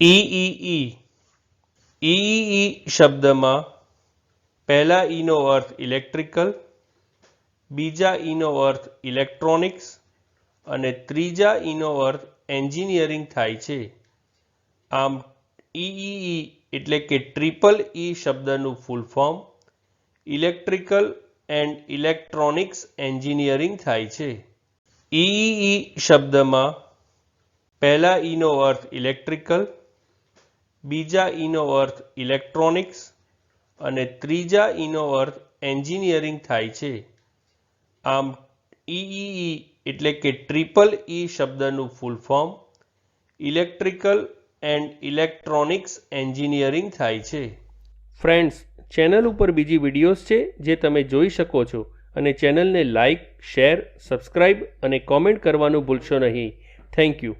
ઈઈઈ ઈઈઈ શબ્દમાં પહેલા ઈનો અર્થ ઇલેક્ટ્રિકલ, બીજા ઈનો અર્થ ઇલેક્ટ્રોનિક્સ અને ત્રીજા ઈનો અર્થ એન્જિનિયરિંગ થાય છે. આમ ઈઈઈ એટલે કે ટ્રિપલ ઈ શબ્દનું full form electrical and electronics engineering થાય છે. ઈઈઈ શબ્દમાં પહેલા ઈનો અર્થ ઇલેક્ટ્રિકલ, બીજા ઈનો અર્થ ઇલેક્ટ્રોનિક્સ અને ત્રીજા ઈનો અર્થ એન્જિનિયરિંગ થાય છે. આમ ઈઈઈ એટલે કે ટ્રિપલ ઈ શબ્દનું full form electrical and electronics engineering થાય છે. ફ્રેન્ડ્સ, ચેનલ ઉપર બીજી વિડીયોઝ છે જે તમે જોઈ શકો છો અને ચેનલને લાઇક, શેર, સબસ્ક્રાઇબ અને કોમેન્ટ કરવાનું ભૂલશો નહીં. Thank you.